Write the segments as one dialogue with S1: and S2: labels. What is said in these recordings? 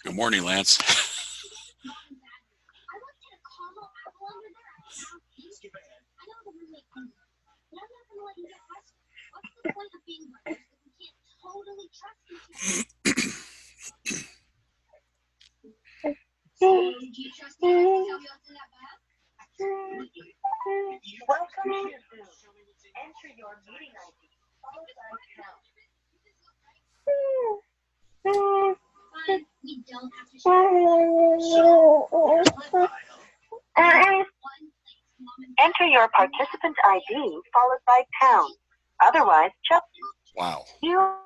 S1: Good morning, Lance.
S2: Welcome to Zoom. Enter your meeting ID followed by pound.
S3: Fine, we don't have to share.
S2: Enter your participant ID followed by pound. Otherwise, just
S1: Wow.
S2: you.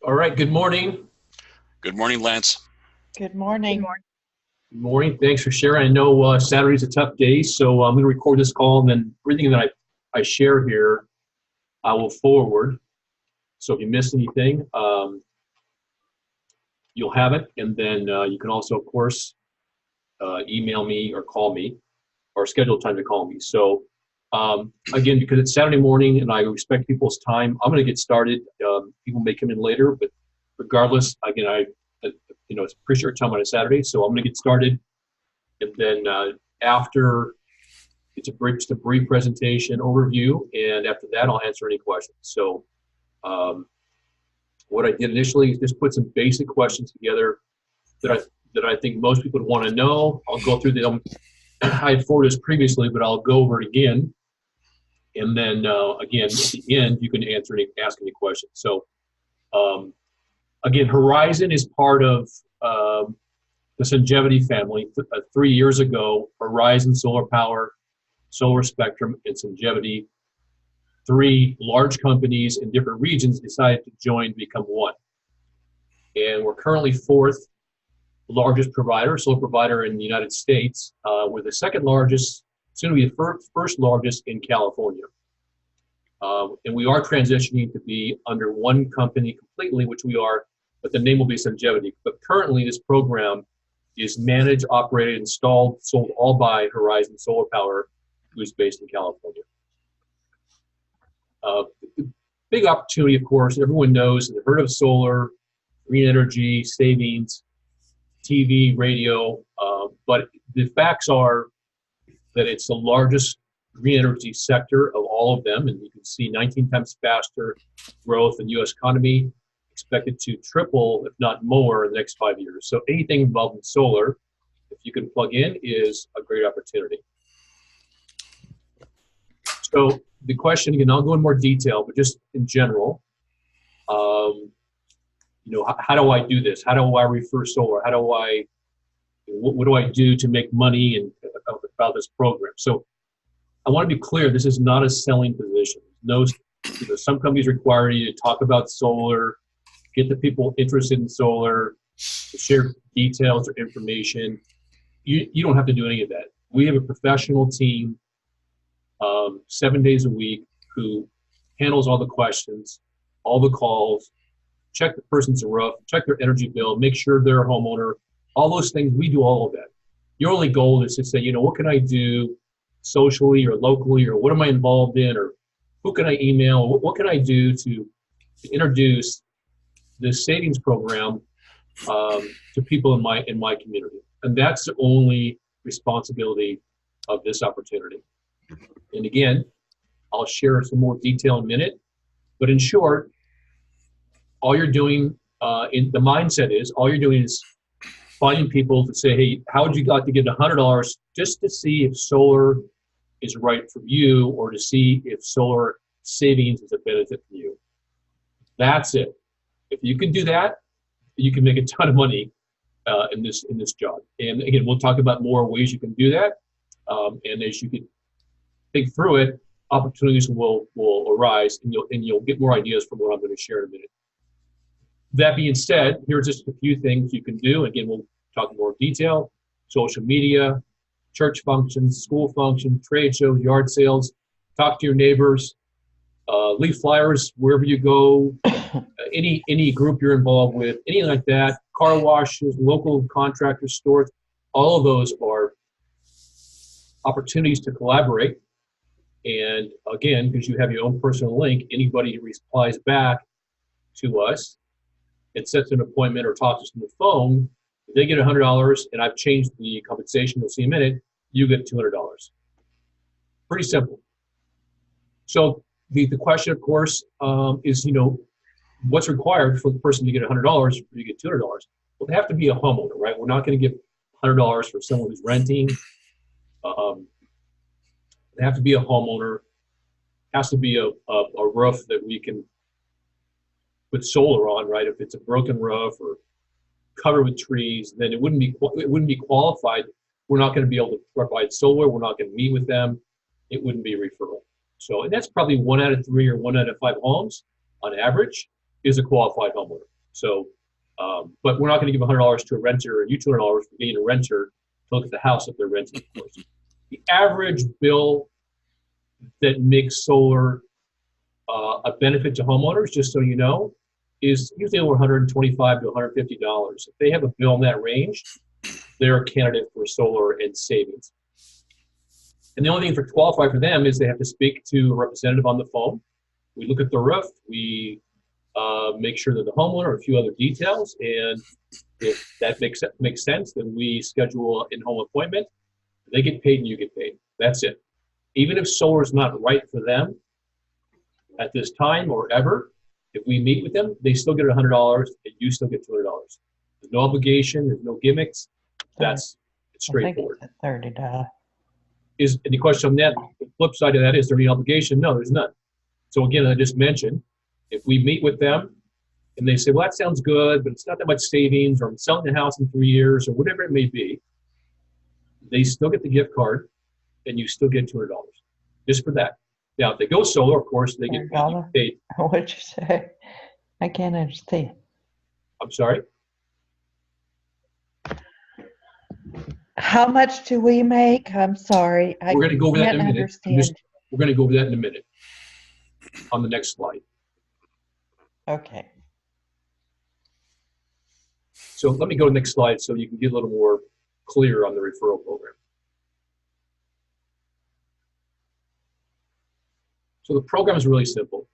S4: All right, good morning.
S1: Good morning, Lance.
S5: Good morning.
S4: Good morning. Thanks for sharing. I know Saturday's a tough day, so I'm going to record this call, and then everything that I share here, I will forward. So if you miss anything, you'll have it. And then you can also, of course, email me or call me or schedule time to call me. So again, because it's Saturday morning and I respect people's time, I'm going to get started. People may come in later, but regardless, again, it's a pretty short time on a Saturday, so I'm going to get started. And then after, it's just a brief presentation overview, and after that, I'll answer any questions. So what I did initially is just put some basic questions together that I think most people would want to know. I'll go through them. I had forwarded this previously, but I'll go over it again. And then again, at the end, you can ask any questions. So again, Horizon is part of the Sungevity family. 3 years ago, Horizon Solar Power, Solar Spectrum, and Sungevity, 3 large companies in different regions, decided to join to become one. And we're currently 4th largest provider, solar provider in the United States. We're the second largest, soon to be the first largest in California. And we are transitioning to be under one company completely, which we are, but the name will be Sungevity. But currently, this program is managed, operated, installed, sold all by Horizon Solar Power, who's based in California. Big opportunity, of course, everyone knows and heard of solar, green energy, savings, TV, radio, but the facts are that it's the largest green energy sector of all of them, and you can see 19 times faster growth in the U.S. economy, expected to triple, if not more, in the next 5 years. So anything involved in solar, if you can plug in, is a great opportunity. So the question, again, I'll go in more detail, but just in general, how do I do this? How do I refer solar? What do I do to make money and about this program? So I want to be clear, this is not a selling position. Some companies require you to talk about solar, get the people interested in solar, to share details or information. You don't have to do any of that. We have a professional team, 7 days a week, who handles all the questions, all the calls, check the person's roof, check their energy bill, make sure they're a homeowner, all those things. We do all of that. Your only goal is to say, what can I do socially or locally, or what am I involved in, or who can I email? What can I do to introduce this savings program to people in my community? And that's the only responsibility of this opportunity. And again, I'll share some more detail in a minute, but in short, all you're doing, the mindset is, all you're doing is finding people to say, hey, how would you like to get $100 just to see if solar is right for you, or to see if solar savings is a benefit for you. That's it. If you can do that, you can make a ton of money in this job. And again, we'll talk about more ways you can do that. And as you can think through it, opportunities will arise, and you'll get more ideas from what I'm going to share in a minute. That being said, here's just a few things you can do. Again, we'll talk in more detail: social media, church functions, school functions, trade shows, yard sales, talk to your neighbors, leave flyers wherever you go, any group you're involved with, anything like that, car washes, local contractors, stores, all of those are opportunities to collaborate. And again, because you have your own personal link, anybody who replies back to us and sets an appointment or talks to us on the phone, if they get $100, and I've changed the compensation, you'll see in a minute, you get $200. Pretty simple. So the question, of course, is, what's required for the person to get $100 for you to get $200? Well, they have to be a homeowner, right? We're not going to give $100 for someone who's renting. They have to be a homeowner. Has to be a roof that we can put solar on, right? If it's a broken roof or covered with trees, then it wouldn't be qualified. We're not going to be able to provide solar. We're not going to meet with them. It wouldn't be a referral. So, and that's probably 1 out of 3 or 1 out of 5 homes on average is a qualified homeowner. So, but we're not going to give $100 to a renter and you $200 for getting a renter to look at the house that they're renting, of course. The average bill that makes solar a benefit to homeowners, just so you know, is usually over $125 to $150. If they have a bill in that range, they're a candidate for solar and savings. And the only thing for qualify for them is they have to speak to a representative on the phone. We look at the roof, we make sure that the homeowner, a few other details, and if that makes sense, then we schedule an in-home appointment. They get paid and you get paid. That's it. Even if solar is not right for them at this time or ever, if we meet with them, they still get $100 and you still get $200. There's no obligation, there's no gimmicks. It's straightforward.
S5: I think it's $30.
S4: Is the question on that? The flip side of that, is there any obligation? No, there's none. So again, I just mentioned, if we meet with them and they say, well, that sounds good, but it's not that much savings, or I'm selling the house in 3 years, or whatever it may be, they still get the gift card and you still get $200 just for that. Now, if they go solar, of course, they get paid.
S5: What'd you say? I can't understand.
S4: I'm sorry?
S5: How much do we make? I'm sorry. I
S4: We're going to go over that
S5: can't
S4: in a minute.
S5: understand.
S4: We're going to go over that in a minute on the next slide.
S5: Okay.
S4: So let me go to the next slide so you can get a little more clear on the referral program. So the program is really simple.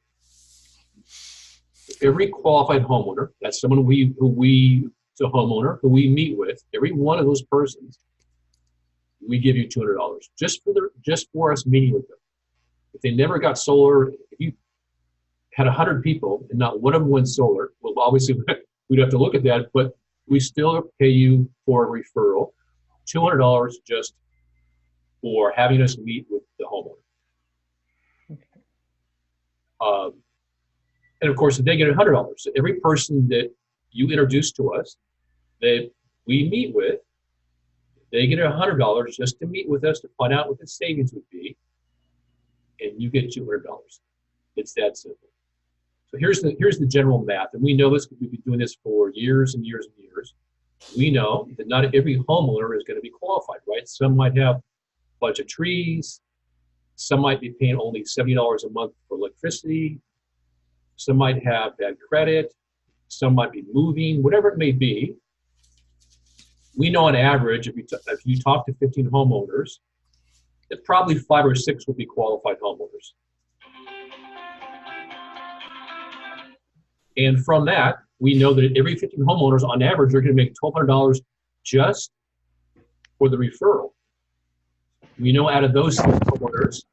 S4: Every qualified homeowner, that's someone it's a homeowner who we meet with, every one of those persons, we give you $200 just for us meeting with them. If they never got solar, if you had 100 people and not one of them went solar, well, obviously we'd have to look at that, but we still pay you for a referral, $200 just for having us meet with the homeowner. And of course, they get $100. So every person that you introduce to us that we meet with, they get $100 just to meet with us to find out what the savings would be, and you get $200. It's that simple. So here's the general math, and we know this because we've been doing this for years and years and years. We know that not every homeowner is going to be qualified, right? Some might have a bunch of trees. Some might be paying only $70 a month for electricity. Some might have bad credit. Some might be moving, whatever it may be. We know on average, if you talk to 15 homeowners, that probably 5 or 6 will be qualified homeowners. And from that, we know that every 15 homeowners on average are going to make $1,200 just for the referral. We know out of those homeowners,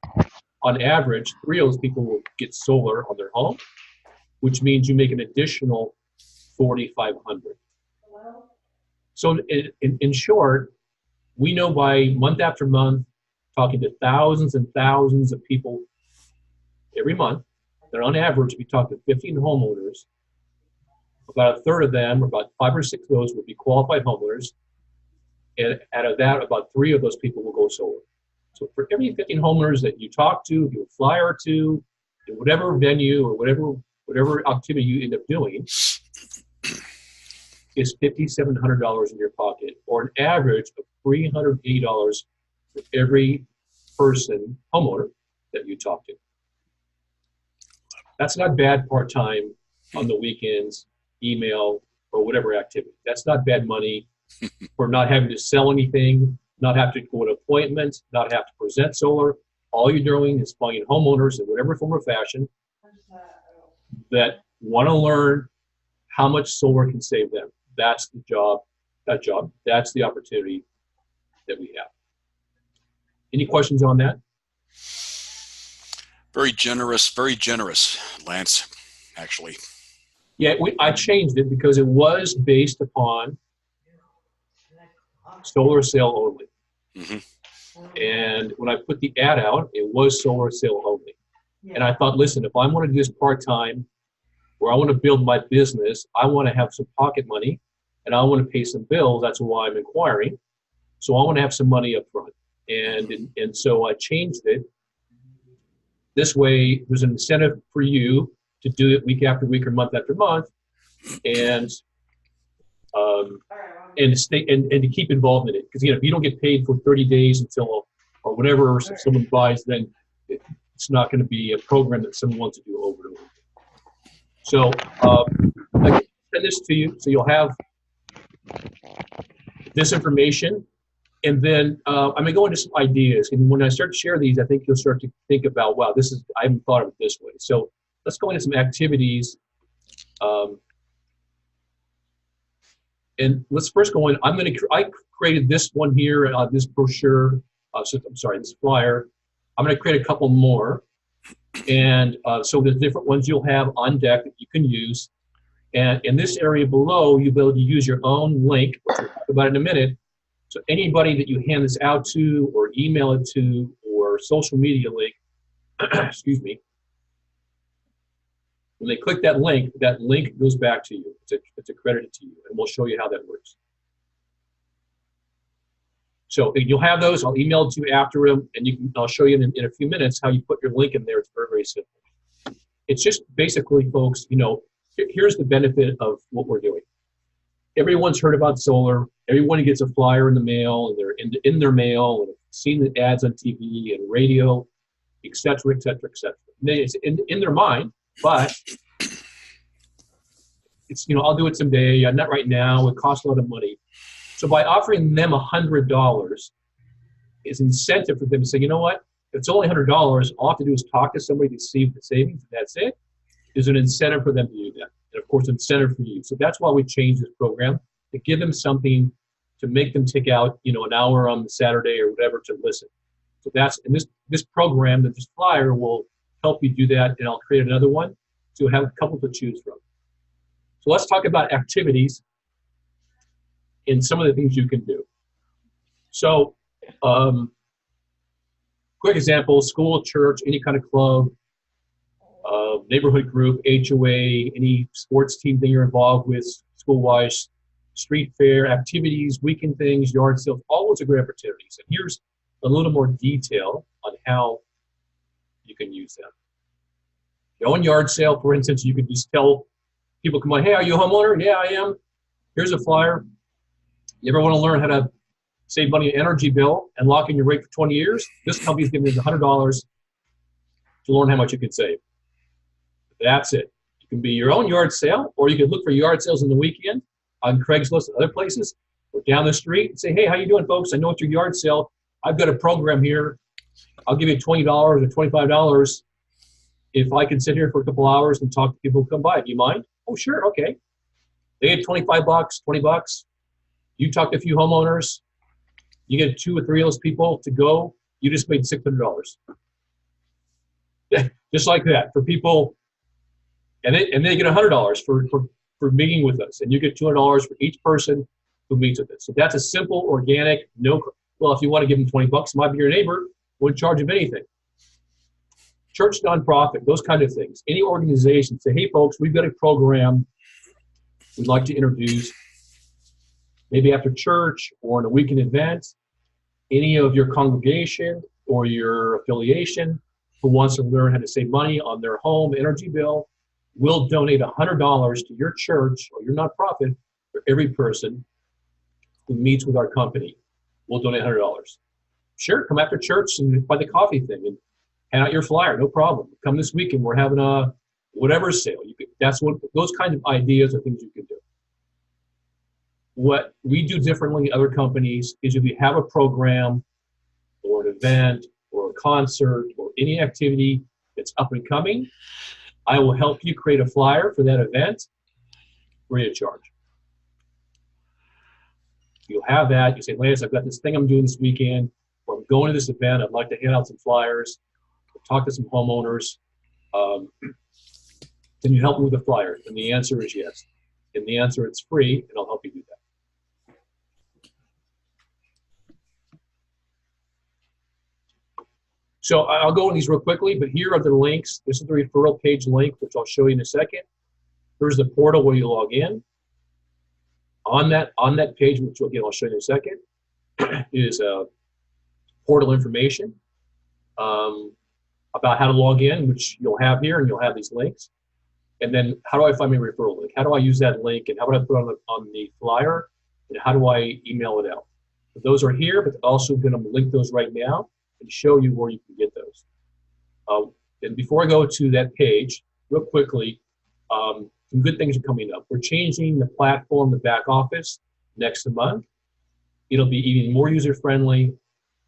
S4: on average, 3 of those people will get solar on their home, which means you make an additional $4,500. So in short, we know by month after month, talking to thousands and thousands of people every month, that on average, we talk to 15 homeowners, about a third of them, or about 5 or 6 of those would be qualified homeowners, and out of that, about 3 of those people will go solar. So for every 15 homeowners that you talk to, give a flyer to, in whatever venue or whatever activity you end up doing, is $5,700 in your pocket, or an average of $380 for every person, homeowner, that you talk to. That's not bad part-time on the weekends, email, or whatever activity. That's not bad money for not having to sell anything, not have to go to appointments, not have to present solar. All you're doing is finding homeowners in whatever form or fashion that want to learn how much solar can save them. That's the job, that's the opportunity that we have. Any questions on that?
S1: Very generous, Lance, actually.
S4: Yeah, I changed it because it was based upon solar sale only.
S1: Mm-hmm.
S4: And when I put the ad out, it was solar sale only. And I thought, listen, if I'm going to do this part-time, where I want to build my business, I want to have some pocket money, and I want to pay some bills. That's why I'm inquiring. So I want to have some money up front. And so I changed it. This way, there's an incentive for you to do it week after week or month after month, and to keep involved in it. Because if you don't get paid for 30 days until or whatever someone buys, then it's not going to be a program that someone wants to do over and over. So I can send this to you, so you'll have this information. And then I'm going to go into some ideas. And when I start to share these, I think you'll start to think about, wow, I haven't thought of it this way. So let's go into some activities. And let's first go in. I created this one here, this brochure, this flyer. I'm going to create a couple more. And so there's different ones you'll have on deck that you can use. And in this area below, you'll be able to use your own link, which we'll talk about in a minute. So anybody that you hand this out to, or email it to, or social media link, excuse me, when they click that link goes back to you. It's accredited to you, and we'll show you how that works. So you'll have those. I'll email it to you after them, and I'll show you in a few minutes how you put your link in there. It's very, very simple. It's just basically, folks, here's the benefit of what we're doing. everyone's heard about solar. Everyone gets a flyer in the mail, and they're in their mail, and seen the ads on TV and radio, et cetera, et cetera, et cetera. It's in their mind, but it's, I'll do it someday, not right now, it costs a lot of money. So by offering them $100 is incentive for them to say, you know what, if it's only $100, all I have to do is talk to somebody to see the savings, and that's it. There's an incentive for them to do that. And of course, incentive for you. So that's why we changed this program, to give them something to make them take out, an hour on the Saturday or whatever to listen. So and this program, this flyer will help you do that, and I'll create another one. So you'll have a couple to choose from. So let's talk about activities and some of the things you can do. So quick example, school, church, any kind of club, neighborhood group, HOA, any sports team that you're involved with, school-wise, street fair, activities, weekend things, yard sales, all those are great opportunities. And here's a little more detail on how you can use them. Your own yard sale, for instance, you can just tell people, come on, hey, are you a homeowner? Yeah, I am. Here's a flyer. You ever want to learn how to save money on energy bill and lock in your rate for 20 years? This company's giving you $100 to learn how much you can save. That's it. It can be your own yard sale, or you can look for yard sales on the weekend on Craigslist and other places, or down the street and say, hey, how you doing, folks? I know it's your yard sale. I've got a program here. I'll give you $20 or $25 if I can sit here for a couple hours and talk to people who come by. Do you mind? Oh, sure, okay. They get $25, $20. You talk to a few homeowners. You get 2 or 3 of those people to go. You just made $600. Just like that for people. And they get $100 for meeting with us. And you get $200 for each person who meets with us. So that's a simple, organic, well, if you want to give them $20, it might be your neighbor, wouldn't charge them anything. Church, nonprofit, those kind of things. Any organization, say, hey, folks, we've got a program we'd like to introduce, maybe after church or in a weekend event. Any of your congregation or your affiliation who wants to learn how to save money on their home energy bill, will donate $100 to your church or your nonprofit for every person who meets with our company. We'll donate $100. Sure, come after church and buy the coffee thing and hand out your flyer, no problem. Come this weekend, we're having a whatever sale. Those kinds of ideas are things you can do. What we do differently than other companies is if we have a program or an event or a concert or any activity that's up and coming, I will help you create a flyer for that event free of charge. You'll have that. You say, Lance, I've got this thing I'm doing this weekend, or I'm going to this event. I'd like to hand out some flyers, talk to some homeowners. Can you help me with the flyer? And the answer is yes. And the answer, it's free, and I'll help you do that. So I'll go in these real quickly, but here are the links. This is the referral page link, which I'll show you in a second. Here's the portal where you log in. On that page, which again I'll show you in a second, is portal information about how to log in, which you'll have here, and you'll have these links. And then how do I find my referral link? How do I use that link, and how do I put it on the flyer, and how do I email it out? So those are here, but also going to link those right now and show you where you can get those. And before I go to that page, real quickly, some good things are coming up. We're changing the platform, the back office, next month. It'll be even more user-friendly,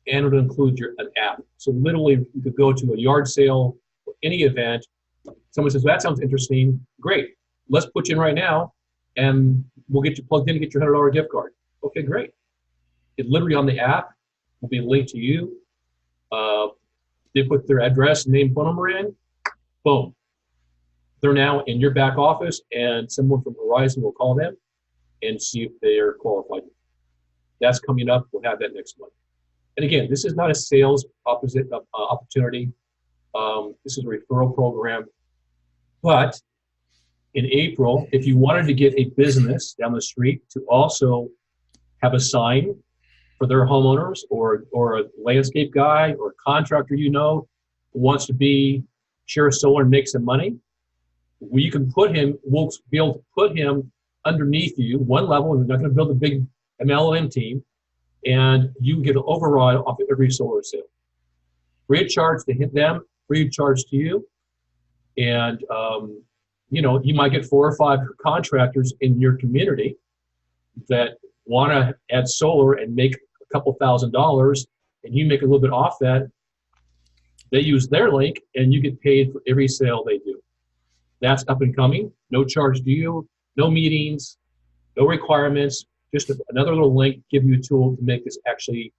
S4: and it'll include an app. So literally, you could go to a yard sale or any event. Someone says, well, that sounds interesting. Great. Let's put you in right now, and we'll get you plugged in to get your $100 gift card. Okay, great. It literally on the app will be linked to you. They put their address, name, phone number in. Boom. They're now in your back office, and someone from Verizon will call them and see if they're qualified. That's coming up. We'll have that next month. And again, this is not a sales opportunity. This is a referral program. But in April, if you wanted to get a business down the street to also have a sign for their homeowners, or a landscape guy or a contractor who wants to share solar and make some money, we'll be able to put him underneath you, one level, and they're not going to build a big MLM team, and you get an override off of every solar sale. Free of charge to hit them, free of charge to you. And, you know, you might get 4 or 5 contractors in your community that want to add solar and make a couple $1,000, and you make a little bit off that. They use their link, and you get paid for every sale they do. That's up and coming. No charge to you, no meetings, no requirements, just another little link, give you a tool to make this actually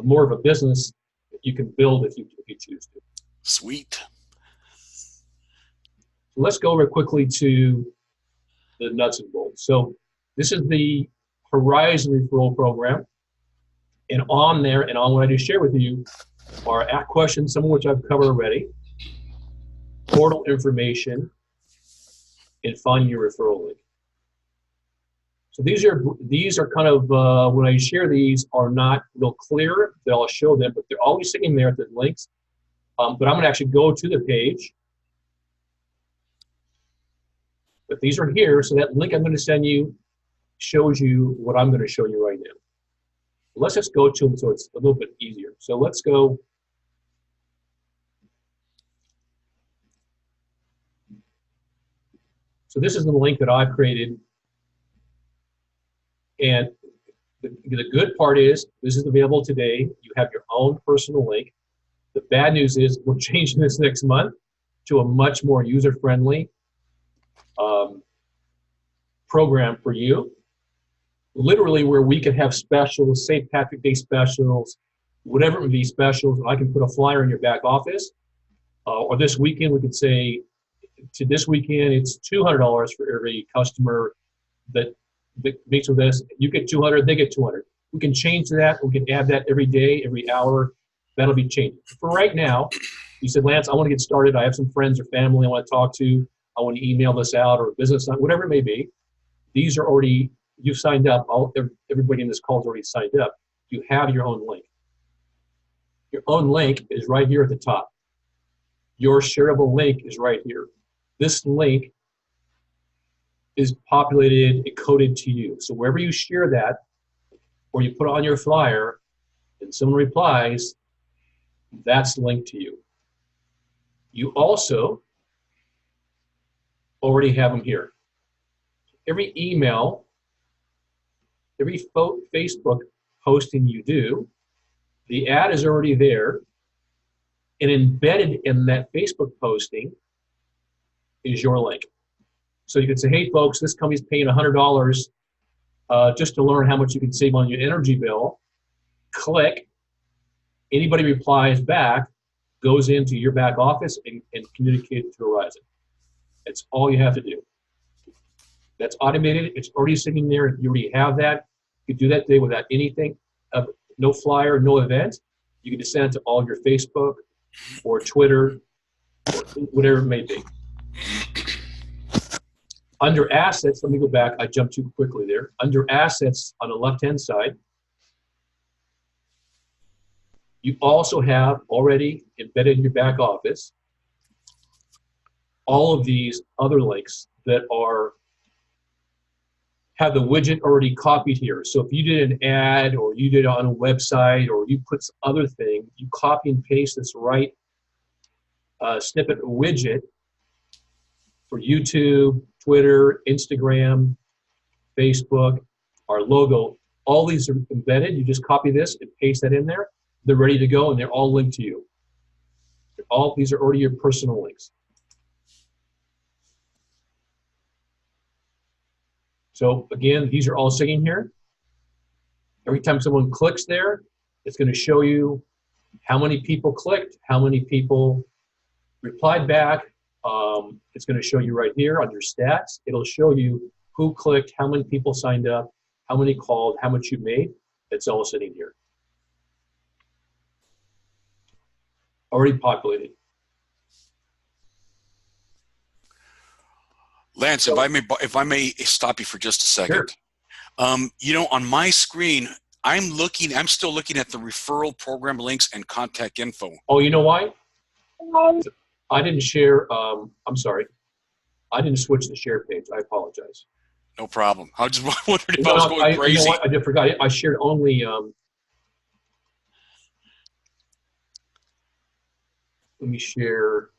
S4: more of a business that you can build if you choose to.
S1: Sweet.
S4: So let's go over quickly to the nuts and bolts. So this is the Horizon Referral Program. And on there, and on what I just shared with you, are questions, some of which I've covered already, portal information, and finding your referral link. So these are kind of, when I share these, are not real clear that I'll show them, but they're always sitting there at the links. But I'm going to actually go to the page. But these are here, so that link I'm going to send you shows you what I'm going to show you right now. Let's just go to them so it's a little bit easier. So let's go. So this is the link that I've created. And the good part is this is available today. You have your own personal link. The bad news is we're changing this next month to a much more user-friendly program for you. Literally where we can have specials, St. Patrick's Day specials, whatever it would be specials. I can put a flyer in your back office. Or this weekend, we could say, to this weekend, it's $200 for every customer that meets with us. You get 200, they get 200. We can change that. We can add that every day, every hour. That'll be changing. For right now, you said, Lance, I want to get started. I have some friends or family I want to talk to. I want to email this out or business, whatever it may be. These are already, you've signed up. Everybody in this call has already signed up. You have your own link. Your own link is right here at the top. Your shareable link is right here. This link is populated and coded to you. So wherever you share that, or you put it on your flyer, and someone replies, that's linked to you. You also already have them here. Every email, every Facebook posting you do, the ad is already there, and embedded in that Facebook posting is your link. So you could say, hey folks, this company's paying $100 just to learn how much you can save on your energy bill. Click. Anybody replies back, goes into your back office and communicates to Horizon. That's all you have to do. That's automated. It's already sitting there. You already have that. You can do that today without anything, no flyer, no event. You can just send it to all your Facebook or Twitter or whatever it may be. Under assets, let me go back. I jumped too quickly there. Under assets on the left-hand side, you also have already embedded in your back office all of these other links that have the widget already copied here. So if you did an ad or you did it on a website or you put some other thing, you copy and paste this right snippet widget for YouTube, Twitter, Instagram, Facebook, our logo. All these are embedded. You just copy this and paste that in there. They're ready to go, and they're all linked to you. These are already your personal links. So again, these are all sitting here. Every time someone clicks there, it's going to show you how many people clicked, how many people replied back. It's going to show you right here on your stats. It'll show you who clicked, how many people signed up, how many called, how much you made. It's all sitting here. Already populated.
S1: Lance,
S4: So,
S1: if I may stop you for just a second.
S4: Sure.
S1: You know, on my screen, I'm still looking at the referral program links and contact info.
S4: Oh, you know why? I didn't share, I'm sorry. I didn't switch the share page. I apologize.
S1: No problem. I just wondered if
S4: No,
S1: I was
S4: no,
S1: going
S4: you know
S1: crazy.
S4: what? I did forgot. I shared only. Let me share.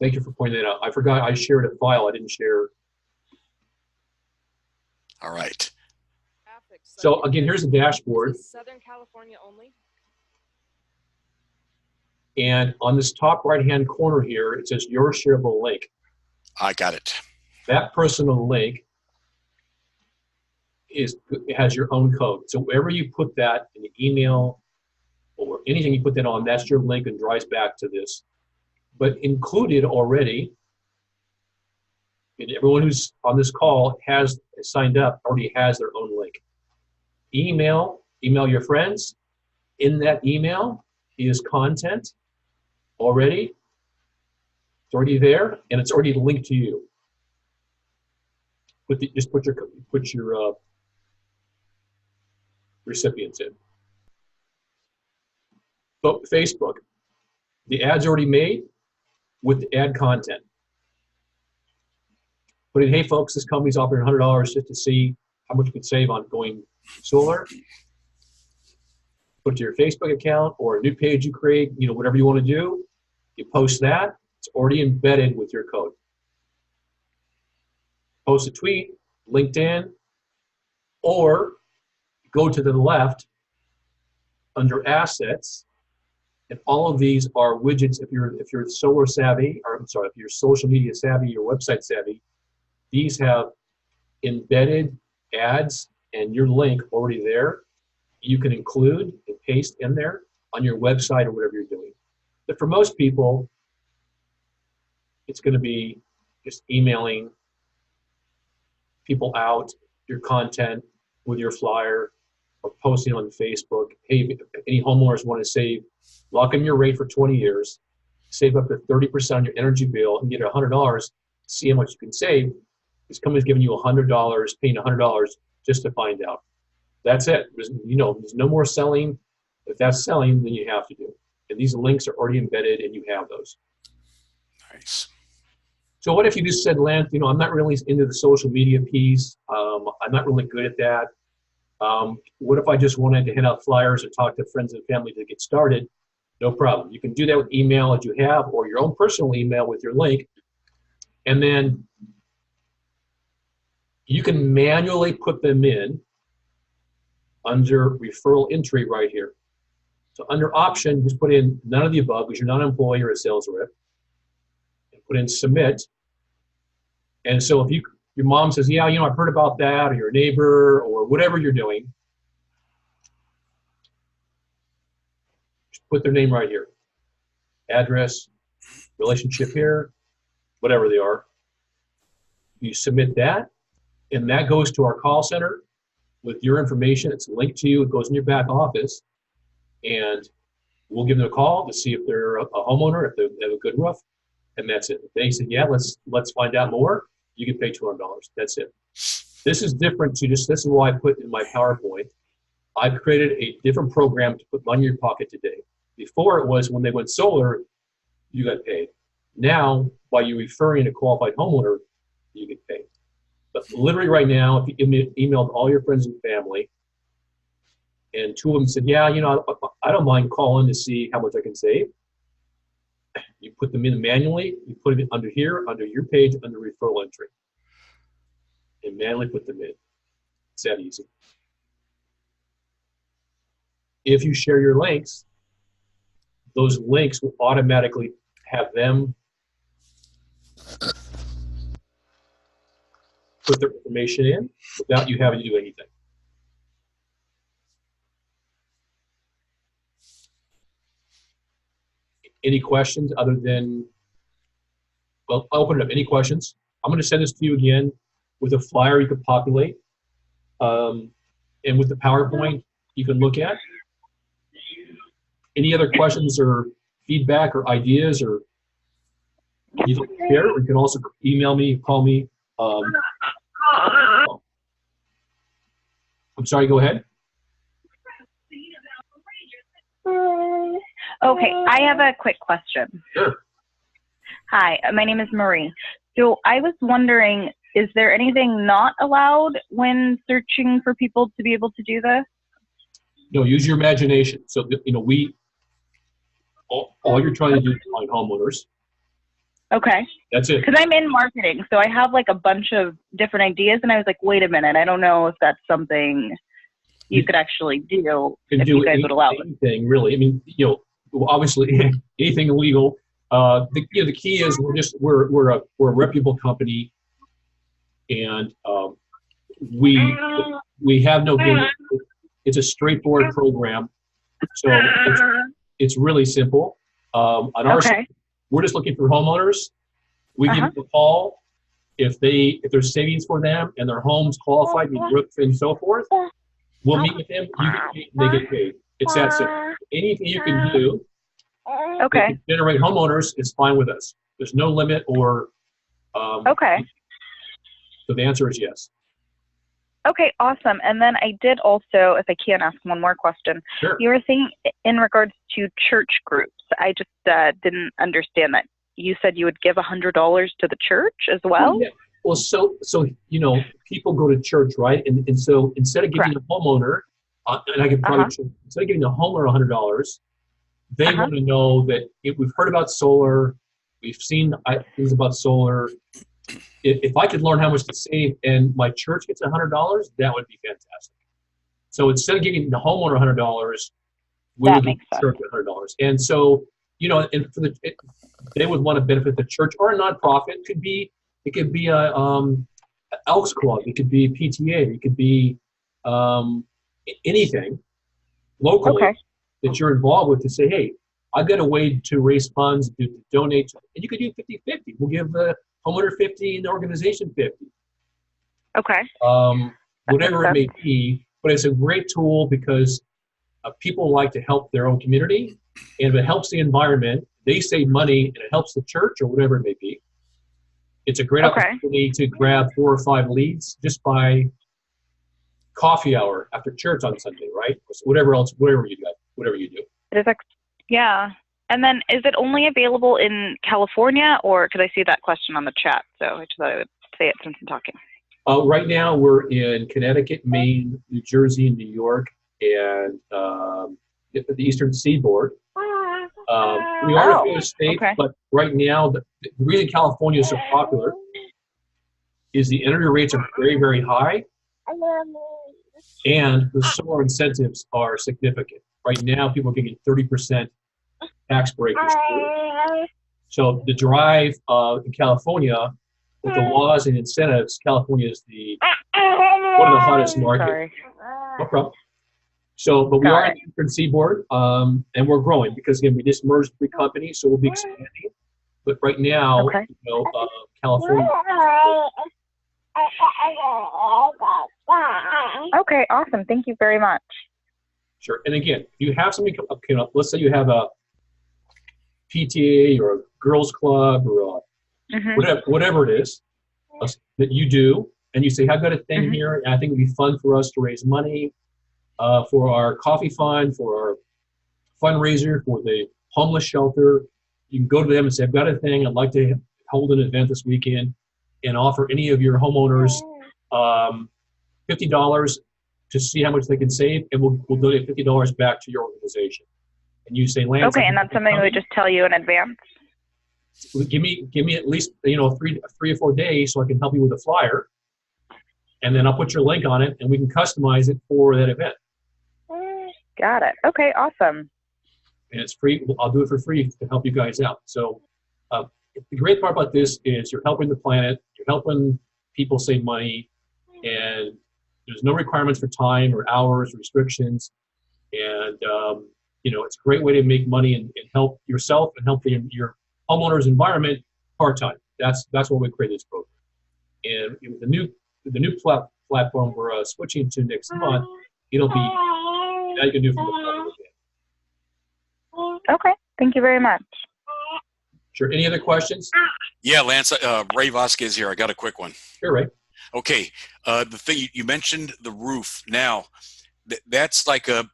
S4: Thank you for pointing that out. I forgot I shared a file. I didn't share.
S1: All right.
S4: So again, here's the dashboard.
S6: Southern California only?
S4: And on this top right-hand corner here, it says your shareable link.
S1: I got it.
S4: That personal link has your own code. So wherever you put that in the email or anything you put that on, that's your link and drives back to this. But included already, and everyone who's on this call has signed up already has their own link. Email your friends. In that email is content already. It's already there, and it's already linked to you. Just put your recipients in. But Facebook, the ad's already made with the ad content. Put in, hey folks, this company's offering $100 just to see how much you can save on going solar. Put it to your Facebook account or a new page you create, whatever you want to do. You post that, it's already embedded with your code. Post a tweet, LinkedIn, or go to the left under assets, and all of these are widgets. If you're solar savvy, or I'm sorry, if you're social media savvy or website savvy, these have embedded ads and your link already there. You can include and paste in there on your website or whatever you're doing. But for most people, it's going to be just emailing people out your content with your flyer or posting on Facebook. Hey, if any homeowners want to lock in your rate for 20 years, save up to 30% on your energy bill and get $100, see how much you can save. This company's giving you $100, paying $100 just to find out. That's it. There's no more selling. If that's selling, then you have to do. And these links are already embedded, and you have those.
S1: Nice.
S4: So what if you just said, Lance, I'm not really into the social media piece. I'm not really good at that. What if I just wanted to hand out flyers or talk to friends and family to get started? No problem. You can do that with email that you have or your own personal email with your link. And then you can manually put them in under referral entry right here. So under option, just put in none of the above because you're not an employee or a sales rep. And put in submit. And so if your mom says, yeah, I've heard about that, or your neighbor, or whatever you're doing, just put their name right here. Address, relationship here, whatever they are. You submit that, and that goes to our call center with your information. It's linked to you. It goes in your back office, and we'll give them a call to see if they're a homeowner, if they have a good roof, and that's it. If they say, yeah, let's find out more, you can pay $200. That's it. This is different to this is why I put in my PowerPoint. I've created a different program to put money in your pocket today. Before it was when they went solar, you got paid. Now, by you referring a qualified homeowner, you get paid. But literally right now, if you emailed all your friends and family, and two of them said, yeah, I don't mind calling to see how much I can save. You put them in manually, you put it under here, under your page, under referral entry. And manually put them in. It's that easy. If you share your links, those links will automatically have them put their information in without you having to do anything. Any questions other than, well, I'll open it up. Any questions? I'm going to send this to you again with a flyer you can populate. And with the PowerPoint you can look at. Any other questions or feedback or ideas or you'd like to share? Or you can also email me, call me. I'm sorry, go ahead.
S7: Okay, I have a quick question.
S4: Sure.
S7: Hi, my name is Marie.
S6: So I was wondering, is there anything not allowed when searching for people to be able to do this?
S4: No, use your imagination. So, all you're trying to do is find homeowners.
S6: Okay.
S4: That's it.
S6: Because I'm in marketing, so I have like a bunch of different ideas, and I was like, wait a minute, I don't know if that's something you could actually do if you guys would allow it.
S4: Anything, really. I mean, obviously anything illegal. The key is we're a reputable company, and we have no game. It's a straightforward program, so it's really simple. On our side, we're just looking for homeowners. We give them a call if there's savings for them and their home's qualified, and so forth. We'll meet with them. You get paid, they get paid. It's that simple. Anything you can do to generate homeowners is fine with us. There's no limit or. So the answer is yes.
S6: Okay, awesome. And then I did also, if I can ask one more question.
S4: Sure.
S6: You were saying in regards to church groups, I just didn't understand that. You said you would give $100 to the church as well?
S4: Yeah. Well, so people go to church, right? And so instead of giving a homeowner, and I can probably instead of giving a homeowner $100, they want to know that we've heard about solar, we've seen things about solar. If I could learn how much to save and my church gets $100, that would be fantastic. So instead of giving the homeowner $100, we would give the church $100. And so, and they would want to benefit the church or a nonprofit. It could be a Elks Club. It could be PTA. It could be anything locally that you're involved with to say, hey, I've got a way to raise funds, to donate. And you could do 50-50. We'll give the homeowner 50 and the organization 50.
S6: Okay.
S4: Whatever it may be. But it's a great tool because people like to help their own community. And if it helps the environment, they save money and it helps the church or whatever it may be. It's a great opportunity to grab 4 or 5 leads just by coffee hour after church on Sunday, right? Whatever you do.
S6: It is yeah. And then is it only available in California, or could I see that question on the chat? So I just thought I would say it since I'm talking.
S4: Right now we're in Connecticut, Maine, New Jersey, New York, and the Eastern Seaboard. We are in a few states, but right now the reason California is so popular is the entry rates are very, very high, and the solar incentives are significant. Right now, people are getting 30% tax break. So the drive in California, with the laws and incentives, California is one of the hottest markets.
S6: Sorry.
S4: No problem. So, but we are in the Eastern Seaboard, and we're growing because again we just merged 3 companies, so we'll be expanding. But right now, California.
S6: Okay, awesome. Thank you very much.
S4: Sure. And again, if you have something come up, let's say you have a PTA or a girls club or whatever it is that you do, and you say, I've got a thing here, and I think it'd be fun for us to raise money for our coffee fund, for our fundraiser, for the homeless shelter. You can go to them and say, I've got a thing, I'd like to hold an event this weekend and offer any of your homeowners $50 to see how much they can save, and we'll donate $50 back to your organization. And you say, Lance.
S6: Okay, and that's something we would just tell you in advance?
S4: Give me at least 3 or 4 days so I can help you with a flyer, and then I'll put your link on it, and we can customize it for that event.
S6: Got it. Okay, awesome.
S4: And it's free. I'll do it for free to help you guys out. So the great part about this is you're helping the planet, you're helping people save money, and there's no requirements for time or hours or restrictions. And, it's a great way to make money and help yourself and help your homeowner's environment part-time. That's why we created this program. And with the new platform we're switching to next month, it'll be now you can do from the phone again.
S6: Okay, thank you very much.
S4: Sure. Any other questions?
S1: Yeah, Lance, Ray Vasquez here. I got a quick one.
S4: Sure, Ray.
S1: Okay, the thing you mentioned, the roof. Now, that's like a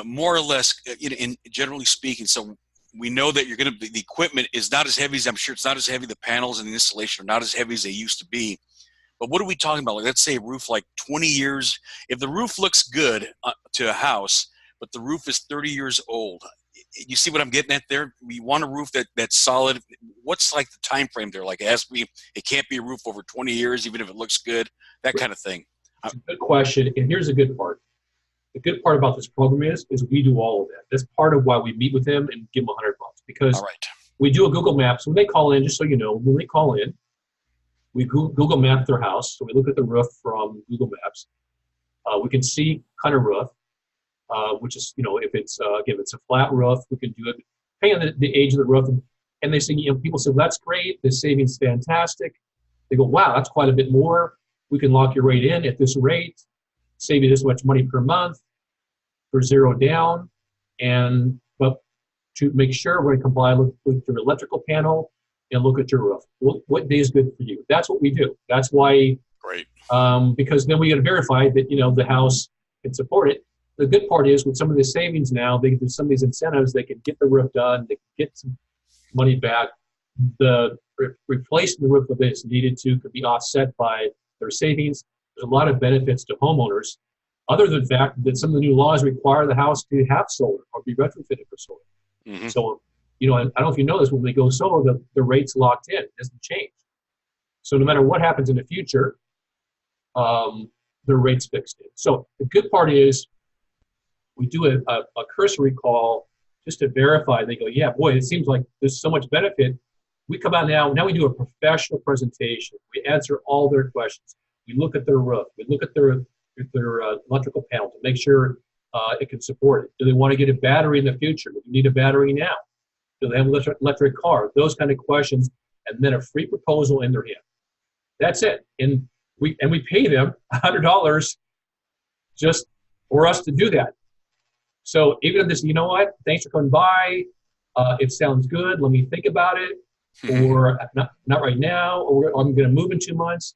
S1: more or less, in generally speaking. So we know that you're going to, the equipment is not as heavy as, I'm sure it's not as heavy. The panels and the installation are not as heavy as they used to be. But what are we talking about? Like, let's say a roof like 20 years. If the roof looks good to a house, but the roof is 30 years old, you see what I'm getting at there? We want a roof that's solid. What's like the time frame there? Like, it can't be a roof over 20 years, even if it looks good, that kind of thing.
S4: It's a good question, and here's the good part. The good part about this program is we do all of that. That's part of why we meet with them and give them $100, because
S1: all right.
S4: We do a Google Maps. When they call in, just so you know, when they call in, we Google map their house. So we look at the roof from Google Maps. We can see kind of roof, which is, if it's again, it's a flat roof, we can do it depending on the age of the roof. And they say, people say, that's great. The savings is fantastic. They go, wow, that's quite a bit more. We can lock your rate in at this rate, save you this much money per month for zero down. But to make sure we're going to comply with your electrical panel and look at your roof. What day is good for you? That's what we do. That's why.
S1: Great.
S4: Because then we got to verify that the house can support it. The good part is with some of the savings now, they do some of these incentives. They can get the roof done. They can get some money back. The replacing the roof if it's needed to could be offset by their savings. There's a lot of benefits to homeowners, other than the fact that some of the new laws require the house to have solar or be retrofitted for solar. Mm-hmm. So, I don't know if you know this, when we go solar, the rate's locked in. It doesn't change. So no matter what happens in the future, the rate's fixed in. So the good part is we do a cursory call just to verify. They go, yeah, boy, it seems like there's so much benefit. We come out now we do a professional presentation. We answer all their questions. We look at their roof. We look at their electrical panel to make sure it can support it. Do they want to get a battery in the future? Do they need a battery now? Do they have an electric car? Those kind of questions, and then a free proposal in their hand. That's it. And we pay them $100 just for us to do that. So even if this, you know what, thanks for coming by. It sounds good. Let me think about it. Or not right now. Or I'm going to move in 2 months.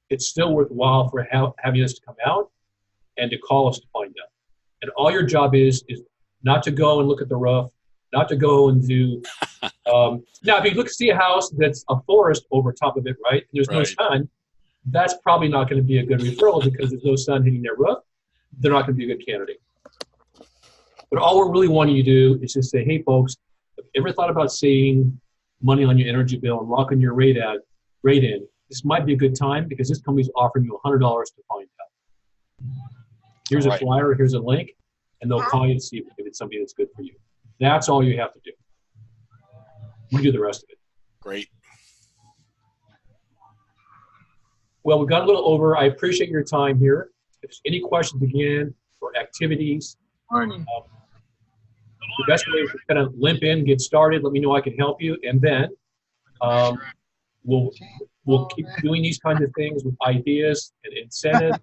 S4: It's still worthwhile for having us to come out and to call us to find out. And all your job is not to go and look at the roof, not to go and do. Now, if you see a house that's a forest over top of it, right? There's no sun. That's probably not going to be a good referral because there's no sun hitting their roof. They're not going to be a good candidate. But all we're really wanting you to do is just say, hey, folks, have you ever thought about saving money on your energy bill and locking your rate in? This might be a good time because this company's offering you $100 to find out. Here's a flyer, here's a link, and they'll call you to see if it's something that's good for you. That's all you have to do. We do the rest of it.
S1: Great.
S4: Well, we got a little over. I appreciate your time here. If there's any questions again or activities, the best way is to kind of limp in, get started. Let me know I can help you, and then we'll keep doing these kinds of things with ideas and incentives,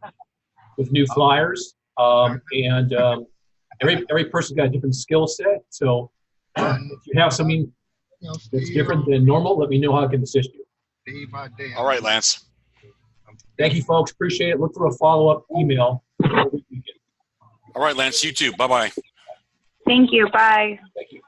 S4: with new flyers, and every person's got a different skill set. So if you have something that's different than normal, let me know how I can assist you.
S1: All right, Lance.
S4: Thank you, folks. Appreciate it. Look for a follow-up email.
S1: All right, Lance. You too. Bye-bye.
S6: Thank you. Bye.
S4: Thank you.